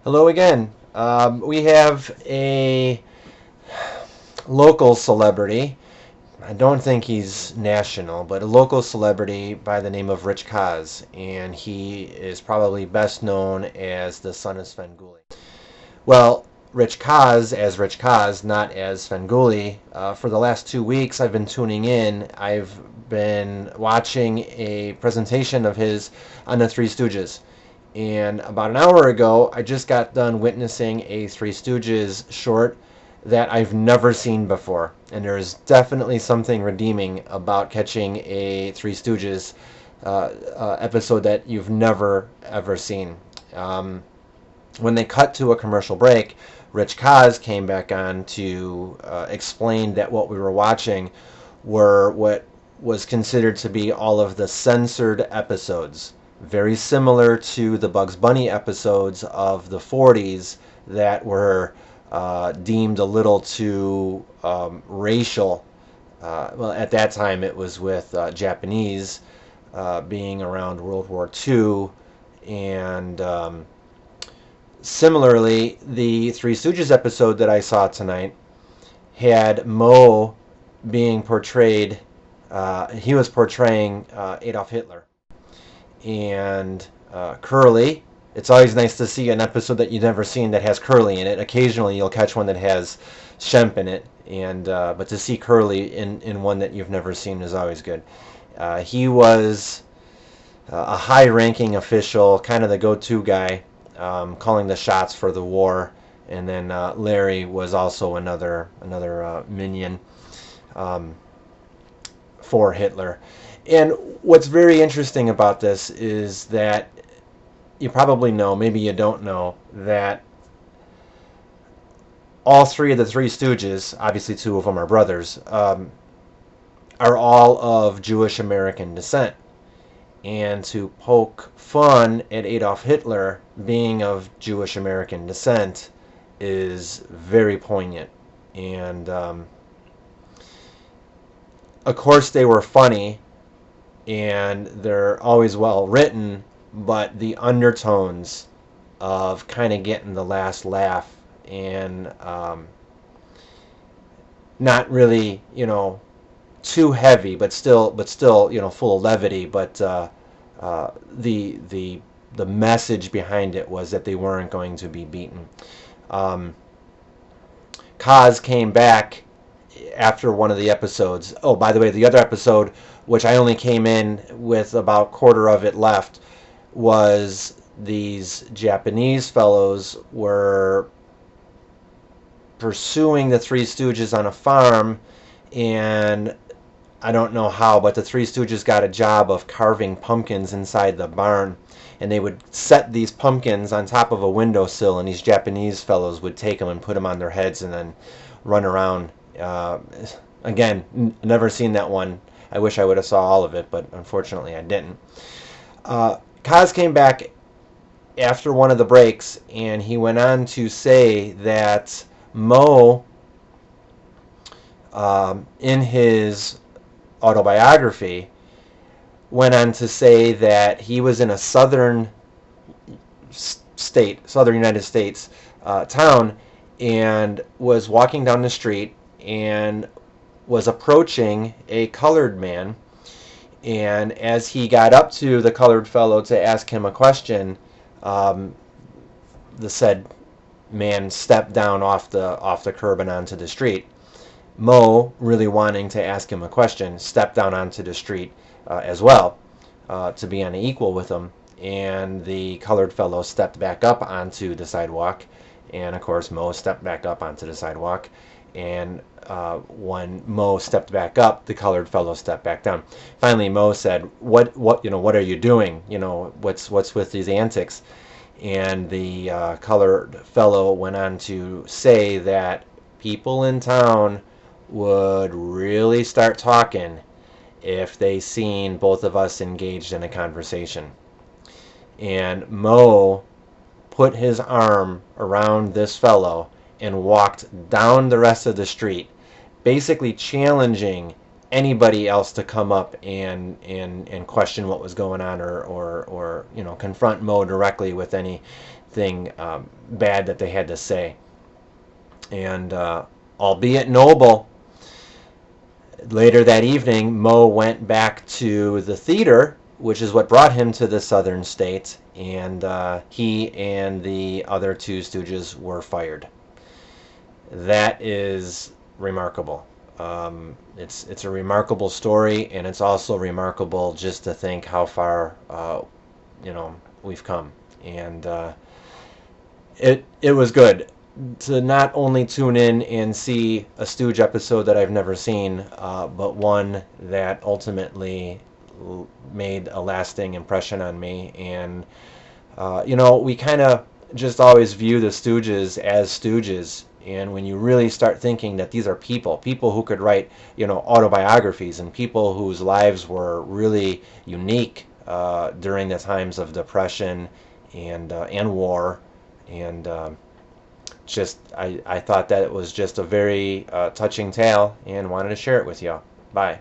Hello again. We have a local celebrity. I don't think he's national, but a local celebrity by the name of Rich Kaz, and he is probably best known as the son of Svengoolie. Well, Rich Kaz as Rich Kaz, not as Svengoolie. For the last 2 weeks, I've been tuning in. I've been watching a presentation of his on the Three Stooges. And about an hour ago, I just got done witnessing a Three Stooges short that I've never seen before. And there's definitely something redeeming about catching a Three Stooges episode that you've never, ever seen. When they cut to a commercial break, Rich Kaz came back on to explain that what we were watching were what was considered to be all of the censored episodes, very similar to the Bugs Bunny episodes of the 40s that were deemed a little too racial. Well, at that time it was with Japanese being around World War II, and similarly, the Three Stooges episode that I saw tonight had Moe being portrayed. He was portraying Adolf Hitler, and Curly. It's always nice to see an episode that you've never seen that has Curly in it. Occasionally, you'll catch one that has Shemp in it, and but to see Curly in one that you've never seen is always good. He was a high-ranking official, kind of the go-to guy, calling the shots for the war, and then Larry was also another minion for Hitler. And what's very interesting about this is that you probably know, maybe you don't know, that all three of the Three Stooges, obviously two of them are brothers, are all of Jewish American descent. And to poke fun at Adolf Hitler being of Jewish American descent is very poignant. And of course they were funny, and they're always well written, but the undertones of kind of getting the last laugh and not really, too heavy, but still, full of levity. But the message behind it was that they weren't going to be beaten. Kaz came back after one of the episodes. Oh, by the way, the other episode, which I only came in with about a quarter of it left, was these Japanese fellows were pursuing the Three Stooges on a farm, and I don't know how, but the Three Stooges got a job of carving pumpkins inside the barn, and they would set these pumpkins on top of a windowsill, and these Japanese fellows would take them and put them on their heads and then run around. Again, never seen that one. I wish I would have saw all of it, but unfortunately I didn't. Kaz came back after one of the breaks, and he went on to say that Moe, in his autobiography, went on to say that he was in a southern United States town, and was walking down the street and was approaching a colored man. And as he got up to the colored fellow to ask him a question, the said man stepped down off the curb and onto the street. Moe, really wanting to ask him a question, stepped down onto the street as well, to be on an equal with him. And the colored fellow stepped back up onto the sidewalk, and of course Moe stepped back up onto the sidewalk. And when Moe stepped back up, the colored fellow stepped back down. Finally, Moe said, "What are you doing? What's with these antics?" And the colored fellow went on to say that people in town would really start talking if they seen both of us engaged in a conversation. And Moe put his arm around this fellow and walked down the rest of the street, basically challenging anybody else to come up and question what was going on, or confront Mo directly with anything bad that they had to say. And albeit noble, later that evening, Mo went back to the theater, which is what brought him to the southern states, and he and the other two Stooges were fired. That is remarkable. It's a remarkable story, and it's also remarkable just to think how far we've come. And it was good to not only tune in and see a Stooge episode that I've never seen, but one that ultimately made a lasting impression on me. And we kind of just always view the Stooges as Stooges. And when you really start thinking that these are people who could write, autobiographies, and people whose lives were really unique during the times of depression and war, and I thought that it was just a very touching tale, and wanted to share it with you. Bye.